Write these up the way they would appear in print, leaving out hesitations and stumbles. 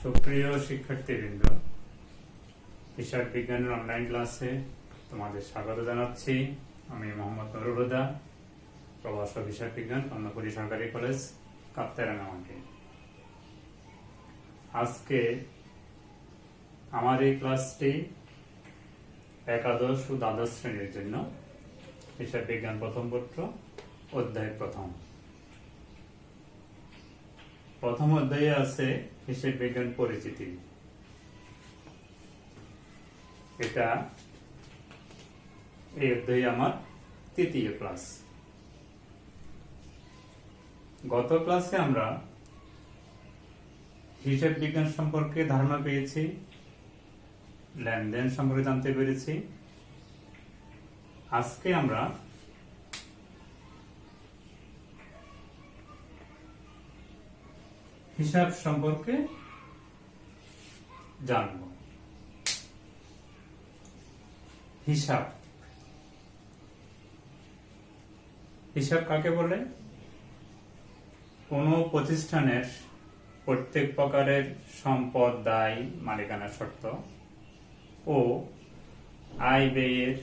সুপ্রিয় শিক্ষার্থীবৃন্দ, হিসাব বিজ্ঞানের অনলাইন ক্লাসে তোমাদের স্বাগত জানাচ্ছি। আমি মোহাম্মদ নুরুল হুদা, প্রভাষক হিসাব বিজ্ঞান, কর্ণফুলী সরকারি কলেজ, কাপ্তাইরাঙ্গামাটি। আজকে আমার এই ক্লাসটি একাদশ ও দ্বাদশ শ্রেণীর জন্য। হিসাব বিজ্ঞান প্রথম পত্র, অধ্যায় প্রথম অধ্যায়ে আছে হিসাব বিজ্ঞান পরিচিতি। এটা এই অধ্যায়ে আমার তৃতীয় ক্লাস। গত ক্লাসে আমরা হিসাব বিজ্ঞান সম্পর্কে ধারণা পেয়েছি, লেনদেন সম্পর্কে জানতে পেরেছি। আজকে আমরা হিসাব সম্পর্কে জানব। হিসাব কাকে বলে? কোন প্রতিষ্ঠানের প্রত্যেক প্রকারের সম্পদ, দায়, মালিকানা শর্ত ও আয় ব্যয়ের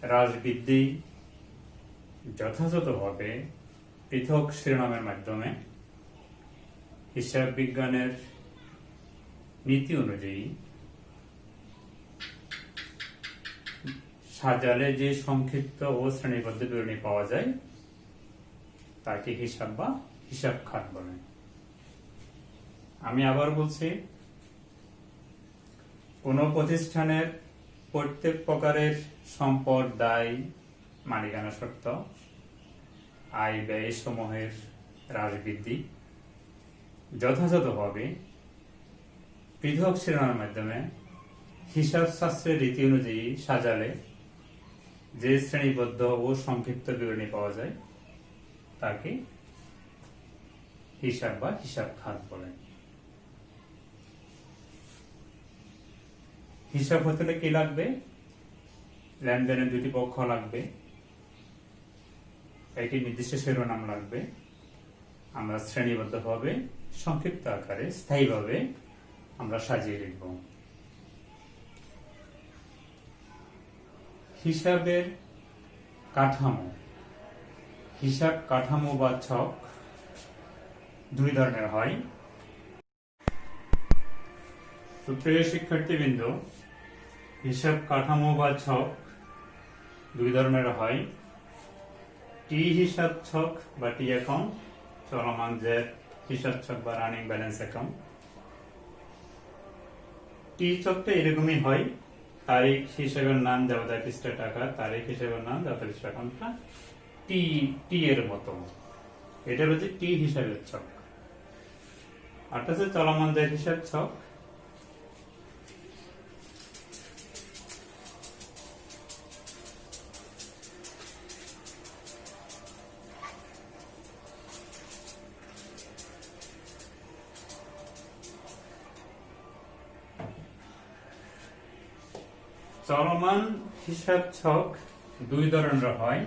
হ্রাস বৃদ্ধি যথাযথভাবে পৃথক শিরোনামের মাধ্যমে হিসাব বিজ্ঞানের নীতি অনুযায়ী সাজালে যে সংক্ষিপ্ত ও শ্রেণীবদ্ধ বিবরণী পাওয়া যায় তাকে হিসাব বা হিসাব খাত বলে। আমি আবার বলছি, কোন প্রতিষ্ঠানের প্রত্যেক প্রকারের সম্পদ, দায়, মালিকানা শর্ত, আয় ব্যয় সমূহের হ্রাস বৃদ্ধি যথাযথভাবে পৃথক শিরোনামের মাধ্যমে হিসাব শাস্ত্রের রীতি অনুযায়ী সাজালে যে শ্রেণীবদ্ধ ও সংক্ষিপ্ত বিবরণী পাওয়া যায় তাকে হিসাব বা হিসাব খাত বলে। হিসাব হতে কি লাগবে? লেনদেনের দুটি পক্ষ লাগবে, একটি নির্দিষ্ট শিরোনাম লাগবে। আমরা শ্রেণীবদ্ধভাবে, সংক্ষিপ্ত আকারে, স্থায়ীভাবে আমরা সাজিয়ে লিখব। হিসাবের কাঠামো। হিসাব কাঠামো বা ছক দুই ধরনের হয়। সুপ্রিয় শিক্ষার্থীবৃন্দ, হিসাব কাঠামো বা ছক দুই ধরনের হয়। টি হিসাব ছক বা টি অ্যাকাউন্ট, চলমান যে হিসাব ছক বা রানিং ব্যালেন্স অ্যাকাউন্ট। টি ছকটা এরকমই হয়, তারিখ হিসেবের নাম, দেওয়া পৃষ্ঠা টাকা, তারিখ হিসেবের নাম, দেওয়া পৃষ্ঠা টাকা, টি এর মতো। এটা হচ্ছে টি হিসাবের ছক। আর হচ্ছে চলমান যে হিসাব ছক। চলমান হিসাব ছক দুই ধরনের হয়।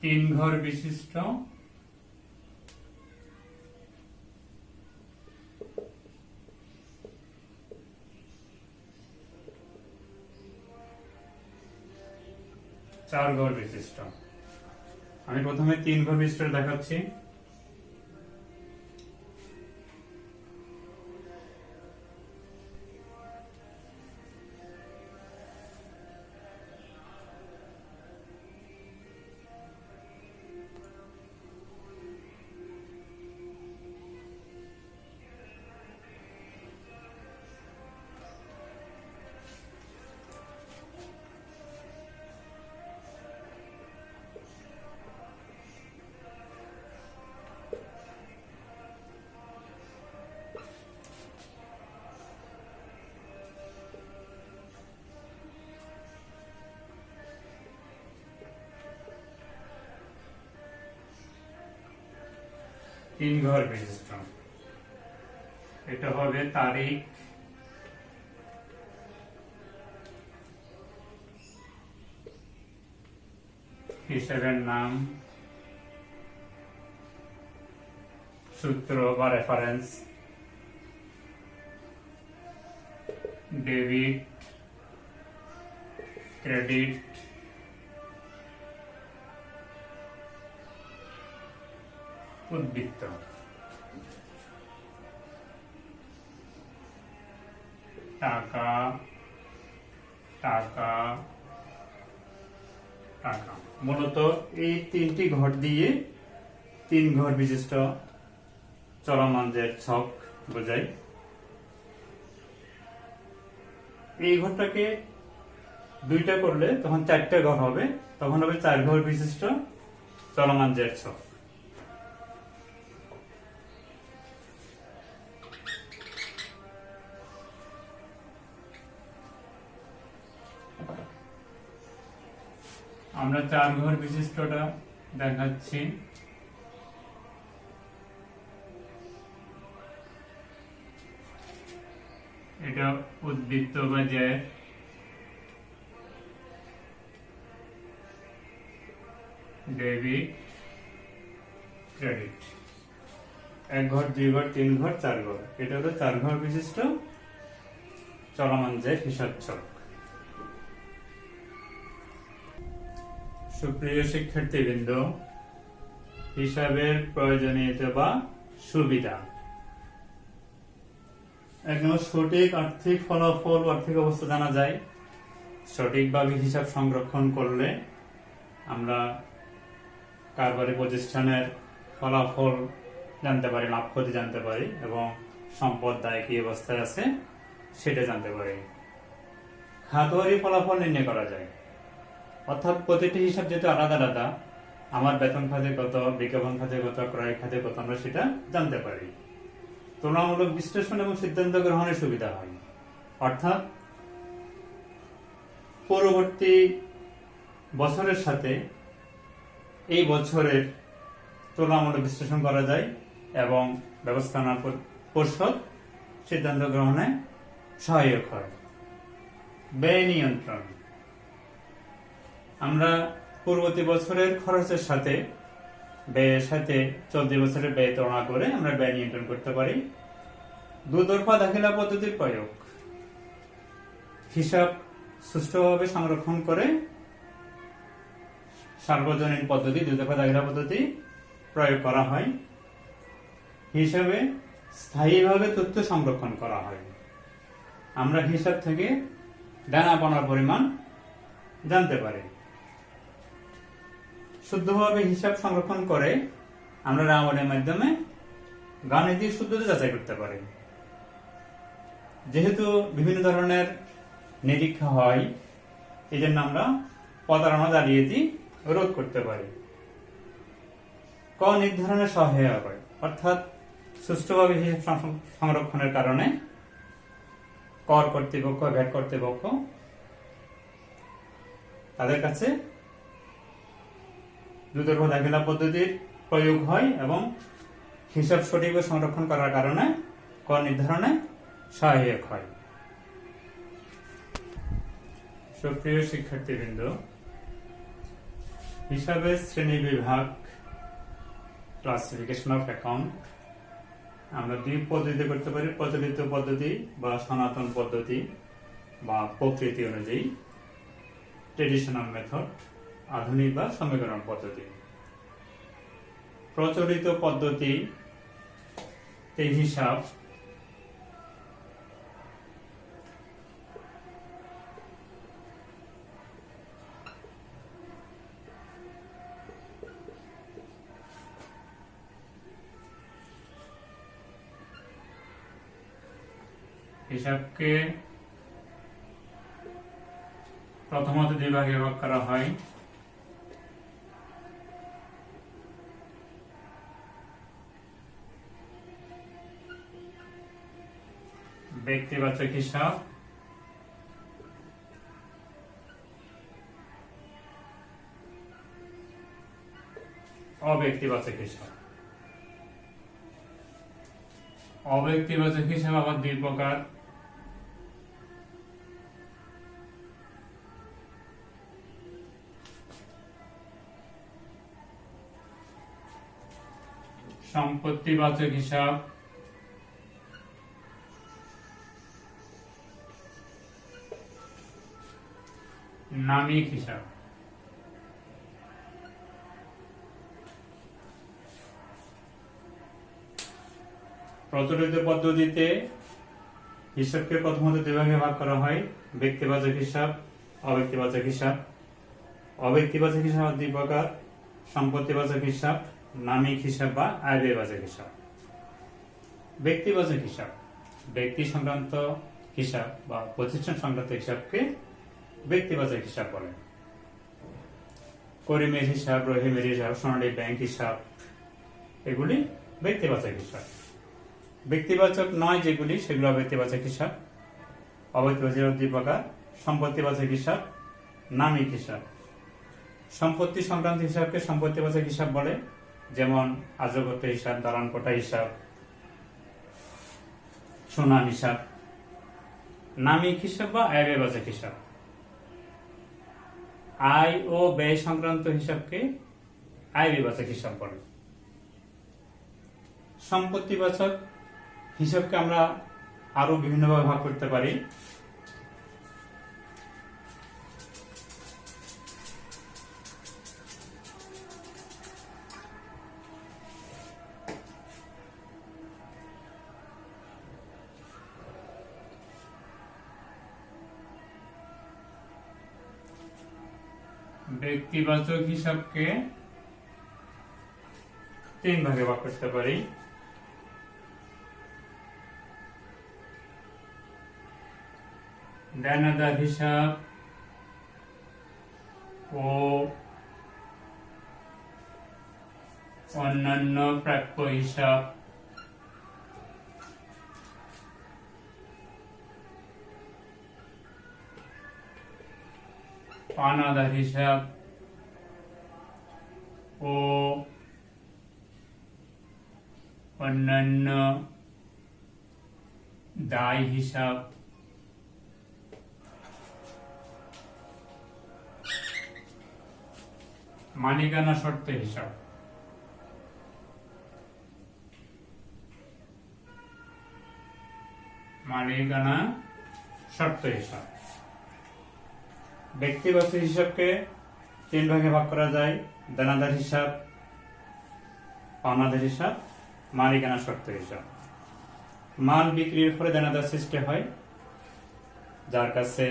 তিন ঘর বিশিষ্ট চার ঘর বিশিষ্ট। আমি প্রথমে তিন ঘর বিশিষ্ট দেখাচ্ছি। তিন ঘর বিশিষ্ট। এটা হবে তারিখ, হিসাবের নাম, সূত্র বা রেফারেন্স, ডেবিট, ক্রেডিট, উদ্বৃত্ত। টাকা, টাকা, টাকা। মূলত এই তিনটি ঘর দিয়ে 3 ঘর বিশিষ্ট চলমান যে ছক বোঝায়। এই ঘরটাকে 2টা করলে তখন 4টে ঘর হবে, তখন হবে 4 ঘর বিশিষ্ট চলমান যে ছক। আমরা 4 ঘর বিশিষ্টটা দেখাচ্ছি। এটা উদ্বৃত্ত বা ব্যয়, ডেবিট, ক্রেডিট। 1 ঘর, 2 ঘর, 3 ঘর, 4 ঘর। এটা হলো 4 ঘর বিশিষ্ট চলমান যে হিসাব ছক। সুপ্রিয় শিক্ষার্থীবৃন্দ, হিসাবের প্রয়োজনীয়তা বা সুবিধা। একদম সঠিক আর্থিক ফলাফল, আর্থিক অবস্থা জানা যায়। সঠিকভাবে হিসাব সংরক্ষণ করলে আমরা কারবারি প্রতিষ্ঠানের ফলাফল জানতে পারি, লাভ ক্ষতি জানতে পারি এবং সম্পদ দায় কি অবস্থায় আছে সেটা জানতে পারি। খাতওয়ারি ফলাফল নির্ণয় করা যায়, অর্থাৎ প্রতিটি হিসাব যেহেতু আলাদা আলাদা, আমার বেতন খাতে কত, বিজ্ঞাপন খাতে কত, ক্রয় খাতে কত, আমরা সেটা জানতে পারি। তুলনামূলক বিশ্লেষণ এবং সিদ্ধান্ত গ্রহণের সুবিধা হয়, অর্থাৎ পরবর্তী বছরের সাথে এই বছরের তুলনামূলক বিশ্লেষণ করা যায় এবং ব্যবস্থাপনা পর্ষদ সিদ্ধান্ত গ্রহণে সহায়ক হয়। ব্যয় নিয়ন্ত্রণ, আমরা পূর্ববর্তী বছরের খরচের সাথে ব্যয়ের সাথে চলতি বছরের ব্যয় তুলনা করে আমরা ব্যয় নিয়ন্ত্রণ করতে পারি। দুতরফা দাখিলা পদ্ধতির প্রয়োগ, হিসাব সুষ্ঠুভাবে সংরক্ষণ করে সার্বজনীন পদ্ধতি, দুতরফা দাখিলা পদ্ধতি প্রয়োগ করা হয়। হিসাবে স্থায়ীভাবে তথ্য সংরক্ষণ করা হয়, আমরা হিসাব থেকে দেনা পাওনার পরিমাণ জানতে পারি। শুদ্ধভাবে হিসাব সংরক্ষণ করে আমরা রামায়ণের মাধ্যমে গাণিতিক শুদ্ধতা যাচাই করতে পারি। যেহেতু বিভিন্ন ধরনের নিরীক্ষা হয়, এই জন্য আমরা প্রতারণা জালিয়াতি রোধ করতে পারি। ক নির্ধারণে সহায়ক হয়, অর্থাৎ সুষ্ঠুভাবে হিসাব সংরক্ষণের কারণে কর কর্তৃপক্ষ, ভ্যাট কর্তৃপক্ষ তাদের কাছে দুতরফা দাখিলা পদ্ধতির প্রয়োগ হয় এবং হিসাব সঠিকভাবে সংরক্ষণ করার কারণে কর নির্ধারণে সহায়ক হয়। সুপ্রিয় শিক্ষার্থীবৃন্দ, হিসাবের শ্রেণী বিভাগ, ক্লাসিফিকেশন অফ অ্যাকাউন্ট আমরা 2 পদ্ধতিতে করতে পারি, প্রচলিত পদ্ধতি বা সনাতন পদ্ধতি বা প্রকৃতি অনুযায়ী, ট্রেডিশনাল মেথড, আধুনিক বা সমীকরণ পদ্ধতি। প্রচলিত পদ্ধতিতে হিসাব হিসাবকে প্রথমত 2 ভাগে ভাগ করা হয়। ব্যক্তিবাচক হিসাব, অব্যক্তিবাচক হিসাব। অব্যক্তিবাচক হিসাব আবার 2 প্রকার। সম্পত্তিবাচক হিসাব, নামিক হিসাব। প্রচলিত পদ্ধতিতে হিসাবকে প্রথমত দুই ভাগে ভাগ করা হয়, ব্যক্তিবাচক হিসাব, অব্যক্তিবাচক হিসাব। অব্যক্তিবাচক হিসাব দুই প্রকার, সম্পত্তিবাচক হিসাব, নামিক হিসাব বা আয়ব্যয়বাচক হিসাব। ব্যক্তিবাচক হিসাব ব্যক্তি সংক্রান্ত হিসাব বা প্রতিষ্ঠান সংক্রান্ত হিসাবকে ব্যক্তিবাচক হিসাব বলে। করিমের হিসাব, রহিমের হিসাব, সোনালী ব্যাংক হিসাব, এগুলি ব্যক্তিবাচক হিসাব। ব্যক্তিবাচক নয় যেগুলি, সেগুলো অব্যক্তিবাচক হিসাব। অব্যক্তিবাচক দুই প্রকার, সম্পত্তিবাচক হিসাব, নামিক হিসাব। সম্পত্তি সংক্রান্ত হিসাবকে সম্পত্তিবাচক হিসাব বলে, যেমন আজগত হিসাব, দালান কোঠা হিসাব, সুনাম হিসাব। নামিক হিসাব বা আয়ব্যয়বাচক হিসাব, আয় ও ব্যয় সংক্রান্ত হিসাবকে আয়ব্যয়বাচক হিসাব বলে। সম্পত্তিবাচক হিসাবকে আমরা আরো বিভিন্নভাবে ভাগ করতে পারি। ব্যক্তিবাচক হিসাবকে তিন ভাগে ভাগ করতে পারি। দেনাদার হিসাব ও অন্যান্য প্রাপ্য হিসাব। পাওনাদার হিসাব ও অন্যান্য দায় হিসাব। মালিকানা শর্ত হিসাব। মালিকানা শর্ত হিসাব। ব্যক্তিগত হিসাবকে তিন ভাগে ভাগ করা যায়, দেনাদার হিসাব, পাওনাদার হিসাব, মালিকানা শর্ত হিসাব। মাল বিক্রির ফলে দেনাদার সৃষ্টি হয়, যার কাছে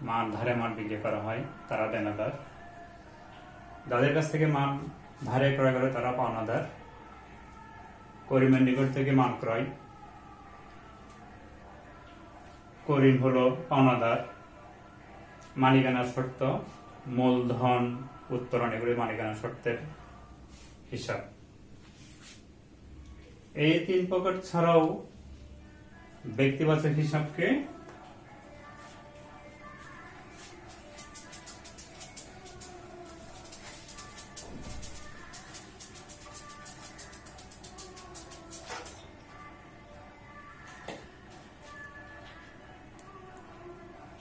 মাল ধারে মাল বিক্রি করা হয় তারা দেনাদার, যাদের কাছ থেকে মাল ধারে ক্রয় করে তারা পাওনাদার। করিমের নিকট থেকে মাল ক্রয়, করিম হলো পাওনাদার। মালিকানা শর্ত, মূলধন, উত্তোলন, এগুলি মালিকানা শর্তের হিসাব। এই তিন প্রকার ছাড়াও ব্যক্তিবাচক হিসাবকে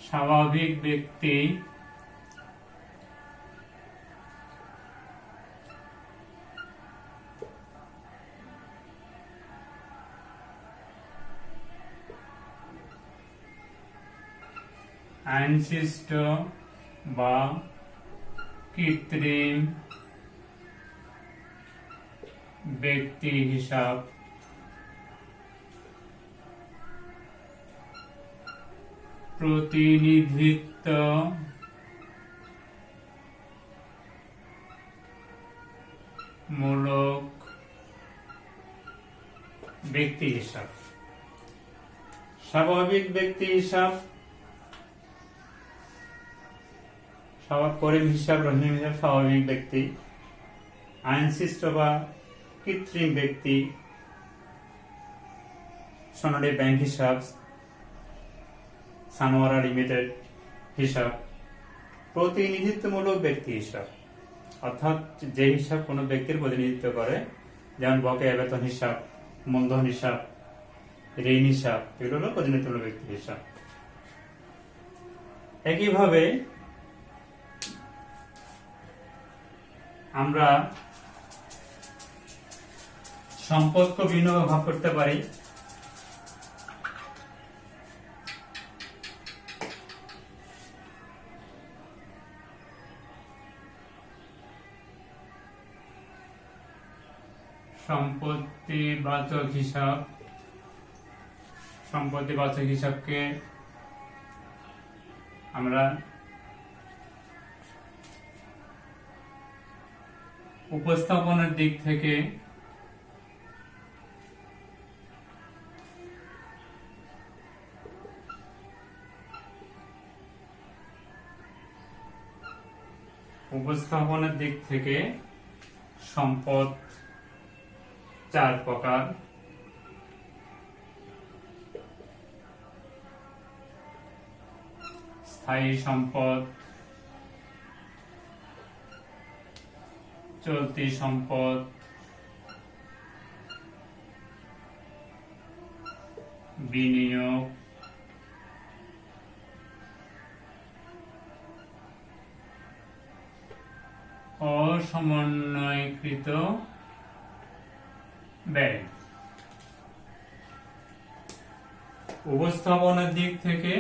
স্বাভাবিক ব্যক্তি, আইনসৃষ্ট বা কৃত্রিম ব্যক্তি হিসাব, প্রতিনিধিত্ব মূলক ব্যক্তি হিসাব। স্বাভাবিক ব্যক্তি হিসাব, করিম হিসাব, রহিম হিসাব স্বাভাবিক ব্যক্তি। আইনসৃষ্ট বা কৃত্রিম ব্যক্তি, সোনালী ব্যাংক হিসাব, সানোয়ারা লিমিটেড হিসাব। প্রতিনিধিত্বমূলক ব্যক্তি হিসাব, অর্থাৎ যে হিসাব কোনো ব্যক্তির প্রতিনিধিত্ব করে, যেমন বকেয়া বেতন হিসাব, মূলধন হিসাব, ঋণ হিসাব, এগুলো হলো প্রতিনিধিত্বমূলক ব্যক্তি হিসাব। একইভাবে আমরা সম্পদকে ভিন্ন ভাগ করতে পারি। সম্পত্তিবাচক হিসাব, সম্পত্তিবাচক হিসাবকে আমরা উপস্থাপনের দিক থেকে সম্পদ 4 প্রকার। স্থায়ী সম্পদ, চলতি সম্পদ, বিনিয়োগ, অসমন্বয়কৃত ব্যয়। উপস্থাপনের দিক থেকে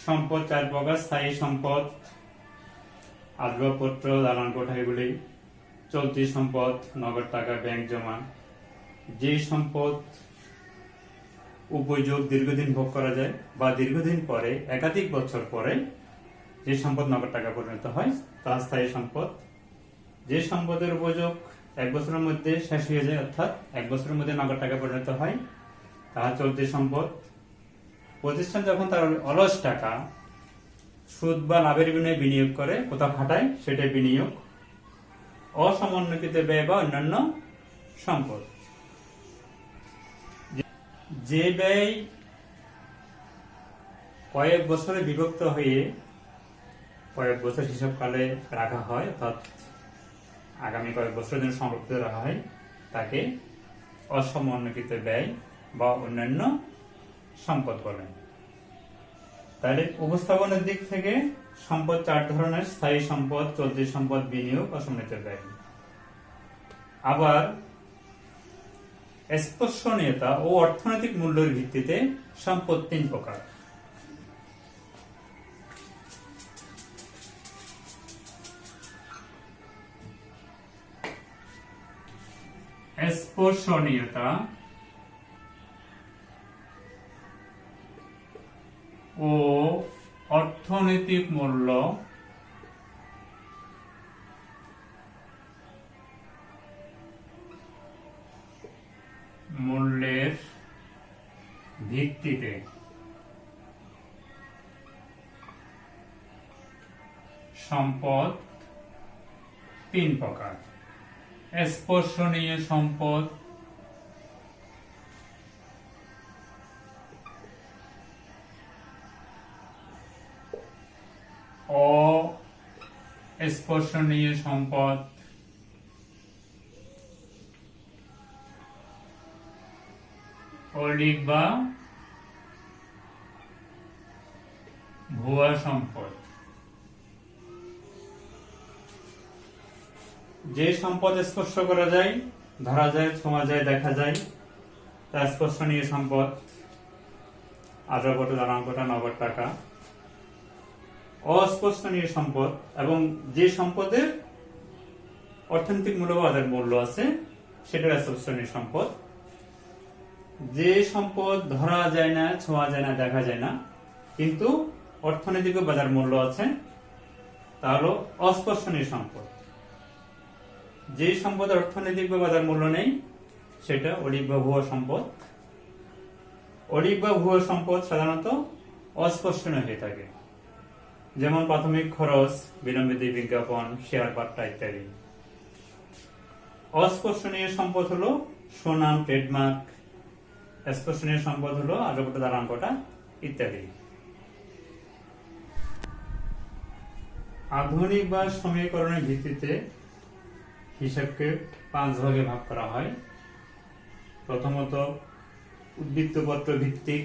সম্পদ 4 প্রকার। স্থায়ী সম্পদ, আসবাবপত্র, দালান কোঠা এগুলি। চলতি সম্পদ, নগদ টাকা, ব্যাংক জমা। যে সম্পদ উপযোগ দীর্ঘদিন ভোগ করা যায় বা দীর্ঘদিন পরে একাধিক বছর পরে যে সম্পদ নগদ টাকা পরিণত হয় তা স্থায়ী সম্পদ। যে সম্পদের উপযোগ 1 বছরের মধ্যে শেষ হয়ে যায়, অর্থাৎ 1 বছরের মধ্যে নগদ টাকা পরিণত হয়, তা চলতি সম্পদ। প্রতিষ্ঠান যখন তার অলস টাকা সুদ বা লাভের বিনিময়ে বিনিয়োগ করে, কোথাও খাটায়, সেটাই বিনিয়োগ। অসমন্বয়কৃত ব্যয় বা অন্যান্য সম্পদ, যে ব্যয় কয়েক বছরে বিভক্ত হয়ে কয়েক বছর হিসাবকালে রাখা হয়, অর্থাৎ আগামী কয়েক বছরের জন্য সংরক্ষিত রাখা হয়, তাকে অসমন্বয়কৃত ব্যয় বা অন্যান্য সম্পদ বলেন। তাহলে উপস্থাপনের দিক থেকে সম্পদ 4 ধরনের: স্থায়ী সম্পদ, চলতি সম্পদ, বিনিয়োগ, অসমন্বিত ব্যয়। আবার স্পর্শনীয়তা ও অর্থনৈতিক মূল্যের ভিত্তিতে সম্পদ 3 প্রকার। স্পর্শনীয়তা ও অর্থনৈতিক মূল্যের ভিত্তিতে সম্পদ 3 প্রকার। স্পর্শনীয় সম্পদ, অস্পর্শনীয় সম্পদ, অলিক বা ভুয়া সম্পদ। যে সম্পদ স্পর্শ করা যায়, ধরা যায়, ছোঁয়া যায়, দেখা যায়, তা স্পর্শনীয় সম্পদ। আসবাবপত্র, দালান কোঠা, নগদ টাকা। অস্পর্শনীয় সম্পদ এবং যে সম্পদের অর্থনৈতিক মূল্য বা বাজার মূল্য আছে সেটা স্পর্শনীয় সম্পদ। যে সম্পদ ধরা যায় না, ছোঁয়া যায় না, দেখা যায় না, কিন্তু অর্থনৈতিক বাজার মূল্য আছে, তা হলো অস্পর্শনীয় সম্পদ। যে সম্পদের অর্থনৈতিক বা বাজার মূল্য নেই সেটা অলিক বা ভুয়া সম্পদ। অলিক বা ভুয়া সম্পদ সাধারণত অস্পর্শনীয় হয়ে থাকে, যেমন প্রাথমিক খরচ, বিলম্বিত বিজ্ঞাপন, শেয়ার পাট্টা ইত্যাদি। অস্পর্শনীয় সম্পদ হলো সুনাম, ট্রেডমার্ক। স্পর্শনীয় সম্পদ হলো আসবাবপত্র, দালান কোঠা ইত্যাদি। আধুনিক বা সমীকরণের ভিত্তিতে হিসাবকে 5 ভাগে ভাগ করা হয়। প্রথমত উদ্বৃত্তপত্র ভিত্তিক,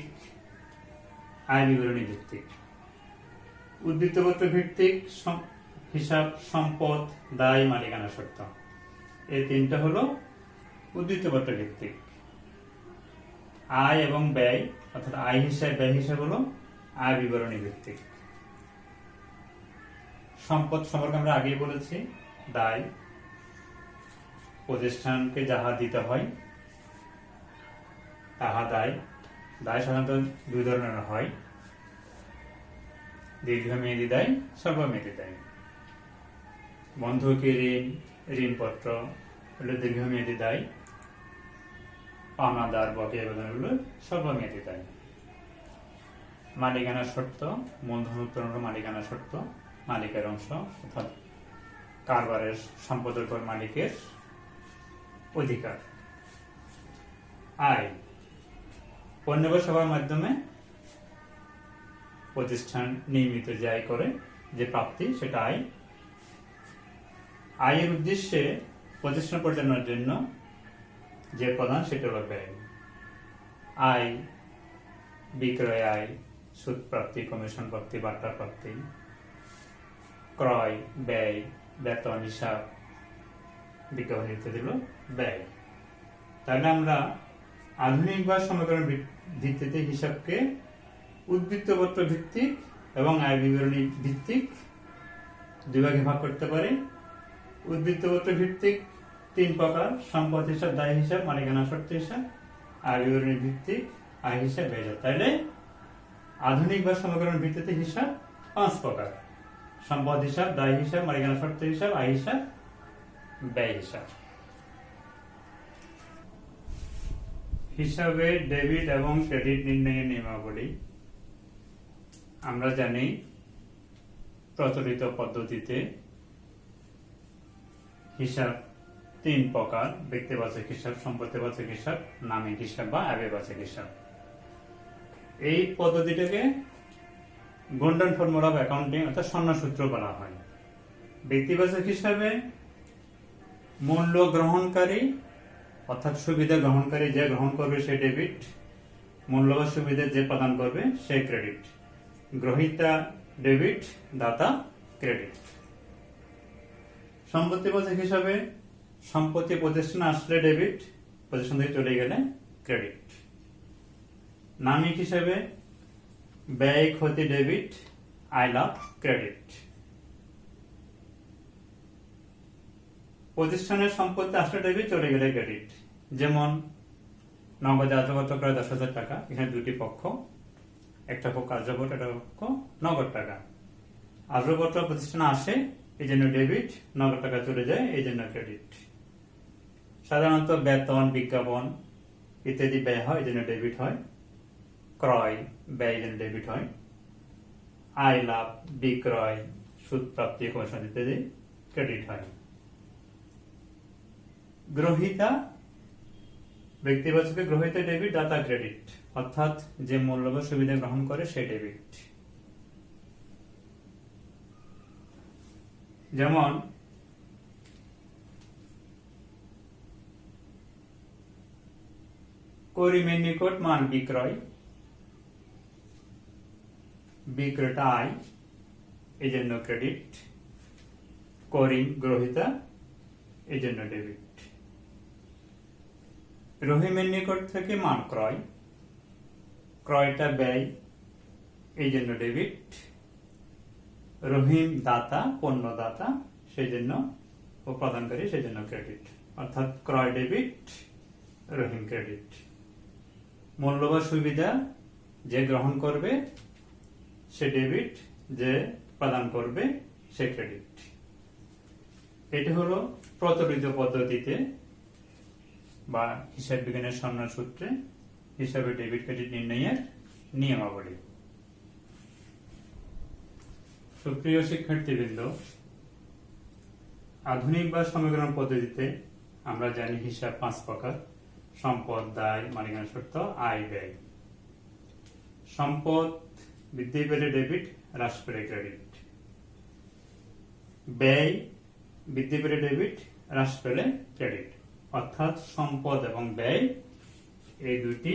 আয় বিবরণী ভিত্তিক। উদ্বৃত্তপত্র ভিত্তিক হিসাব সম্পদ, দায়, মালিকানা সত্ত্ব, এই 3টা হলো উদ্ধৃতপত্র ভিত্তিক। আয় এবং ব্যয় অর্থাৎ আয় হিসাব ব্যয় হিসাব হলো আয় বিবরণী ভিত্তিক। সম্পদ সম্পর্কে আমরা আগেই বলেছি, দায় প্রতিষ্ঠানকে যাহা দিতে হয় তাহা দায়। দায় সাধারণত দুই ধরনের হয়, দীর্ঘমেয়াদী দায়, স্বল্পমেয়াদী দায়। বন্ধকি ঋণ, ঋণপত্র হলো দীর্ঘমেয়াদী দায়, পাওনাদার বকেয়া বেতন হলো স্বল্পমেয়াদী দায়। মালিকানা শর্ত, মূলধন উত্তোলন হলো মালিকানা শর্ত, মালিকের অংশ অর্থাৎ কারবারের সম্পদের উপর মালিকের অধিকার। আয় পণ্য বা সেবার মাধ্যমে প্রতিষ্ঠান নিয়মিত যে আয় করে, যে প্রাপ্তি, সেটা আয়। আয়ের উদ্দেশ্যে প্রতিষ্ঠান পরিচালনার জন্য যে প্রধান, সেটা হলো ব্যয়। আয় বিক্রয় আয়, সুদ প্রাপ্তি, কমিশন প্রাপ্তি, বাট্টা প্রাপ্তি। ক্রয় ব্যয়, বেতন, হিসাব, বিজ্ঞাপন ইত্যাদি হলো ব্যয়। তাহলে আমরা আধুনিক বা সমীকরণ ভিত্তিতে হিসাবকে উদ্ধৃতপত্র ভিত্তিক এবং আয় বিবরণী ভিত্তিক দুই ভাগে ভাগ করতে পারি। উদ্ধৃতপত্র ভিত্তিক 3 প্রকার: সম্পদ হিসাব, দায় হিসাব, মালিকানা শর্ত হিসাব। আয় বিবরণী ভিত্তিক আয় হিসাব, ব্যয় হিসাব। তাইলে আধুনিক বা সমীকরণ ভিত্তিতে হিসাব 5 প্রকার: সম্পদ হিসাব, দায় হিসাব, মালিকানা শর্ত হিসাব, আয় হিসাব, ব্যয় হিসাব। হিসাবে ডেবিট এবং ক্রেডিট নির্ণয়ের নিয়মাবলী। আমরা জানি প্রচলিত পদ্ধতিতে হিসাব 3 প্রকার: ব্যক্তিবাচক হিসাব, সম্পত্তিবাচক হিসাব, নামিক হিসাব বা আয়বাচক হিসাব। এই পদ্ধতিটাকে গোল্ডেন ফর্মুলা অফ অ্যাকাউন্টিং অর্থাৎ স্বর্ণসূত্র বলা হয়। ব্যক্তিবাচক হিসাবে মূল্য গ্রহণকারী অর্থাৎ সুবিধা গ্রহণকারী যে গ্রহণ করবে সে ডেবিট, মূল্য বা সুবিধা যে প্রদান করবে সে ক্রেডিট। গ্রহীতা ডেবিট, দাতা ক্রেডিট। সম্পত্তিবাচক হিসাবে সম্পত্তি প্রতিষ্ঠান আসলে ডেবিট, প্রতিষ্ঠান থেকে চলে গেলে ক্রেডিট। নামিক হিসাবে ব্যয় ক্ষতি ডেবিট, আয় লাভ ক্রেডিট। প্রতিষ্ঠানের সম্পত্তি আসলে ডেবিট, চলে গেলে ক্রেডিট। যেমন নগদে আর্যগত ক্রয় 10,000 টাকা, এখানে দুটি পক্ষ, একটা পক্ষ আর্যগত, একটা পক্ষ নগদ টাকা। আর্যগত প্রতিষ্ঠানে আসে এই জন্য ডেবিট, নগদ টাকা চলে যায় এই জন্য ক্রেডিট। সাধারণত বেতন, বিজ্ঞাপন ইত্যাদি ব্যয় হয় এই জন্য ডেবিট হয়। ক্রয় ব্যয় এই জন্য ডেবিট হয়। আয় লাভ, বিক্রয়, সুদ প্রাপ্তি, কমিশন ইত্যাদি ক্রেডিট হয়। গ্রহীতা ব্যক্তিবাচকে গ্রহীতা ডেবিট, দাতা ক্রেডিট, অর্থাৎ যে মূল্য বা সুবিধা গ্রহণ করে সে ডেবিট। যেমন করিমের নিকট মাল বিক্রয়, বিক্রেতা আয় এই জন্য ক্রেডিট, করিম গ্রহীতা এই জন্য ডেবিট। রহিমের নিকট থেকে মাল ক্রয়, ক্রয়টা ব্যয় এই জন্য ডেবিট। রহিম দাতা, পণ্য দাতা সেই জন্য, ও প্রদানকারী সেই জন্য ক্রেডিট, অর্থাৎ ক্রয় ডেবিট, রহিম ক্রেডিট। মূল্য বা সুবিধা যে গ্রহণ করবে সে ডেবিট, যে প্রদান করবে সে ক্রেডিট। এটি হলো প্রচলিত পদ্ধতিতে বা হিসাব বিজ্ঞানের সন্ন্যাস সূত্রে হিসাবে ডেবিট ক্রেডিট নির্ণয়ের নিয়মাবলী। সুপ্রিয় শিক্ষার্থীবৃন্দ, আধুনিক বা সমীকরণ পদ্ধতিতে আমরা জানি হিসাব 5 প্রকার: সম্পদ, দায়, মালিকানা শর্ত, আয়, ব্যয়। সম্পদ বৃদ্ধি পেলে ডেবিট, হ্রাস পেলে ক্রেডিট। ব্যয় বৃদ্ধি পেলে ডেবিট, হ্রাস পেলে ক্রেডিট। অর্থাৎ সম্পদ এবং ব্যয় এই দুটি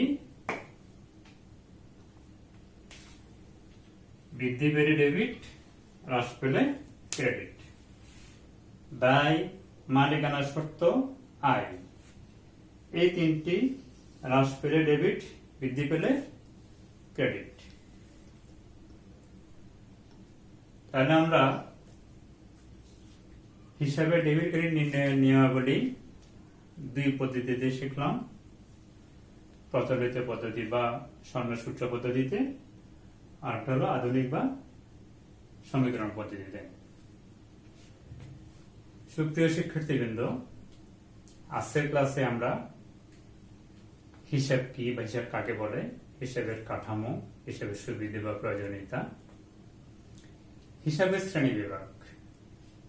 বৃদ্ধি পেলে ডেবিট, হ্রাস পেলে ক্রেডিট। দায় মালিকানা শর্ত, আয়। এই তিনটি হ্রাস পেলে ডেবিট, বৃদ্ধি পেলে ক্রেডিট। তাহলে আমরা হিসাবে ডেবিট ক্রেডিট নির্ণয়ের নিয়মাবলী দুই পদ্ধতিতে শিখলাম, প্রচলিত পদ্ধতি বা স্বর্ণসূত্র পদ্ধতিতে, আর একটা হলো আধুনিক বা সমীকরণ পদ্ধতিতে। সুপ্রিয় শিক্ষার্থীবৃন্দ, আজকের ক্লাসে আমরা হিসাব কি বা হিসাব কাকে বলে, হিসাবের কাঠামো, হিসাবের সুবিধা বা প্রয়োজনীয়তা, হিসাবের শ্রেণী বিভাগ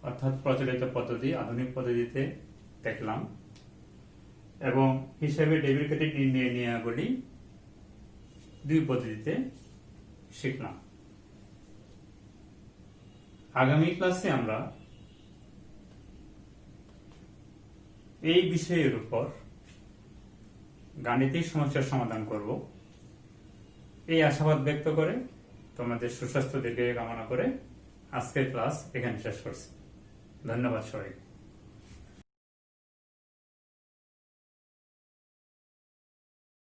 অর্থাৎ প্রচলিত পদ্ধতি, আধুনিক পদ্ধতিতে দেখলাম, এবং হিসাবে ডেবিট ক্রেডিট নির্ণয়ের নিয়মাবলী দুই পদ্ধতিতে শিখলাম। আগামী ক্লাসে আমরা এই বিষয়ের উপর গাণিতিক সমস্যার সমাধান করব। এই আশাবাদ ব্যক্ত করে তোমাদের সুস্বাস্থ্য দিকে কামনা করে আজকের ক্লাস এখানে শেষ করছি। ধন্যবাদ সবাইকে।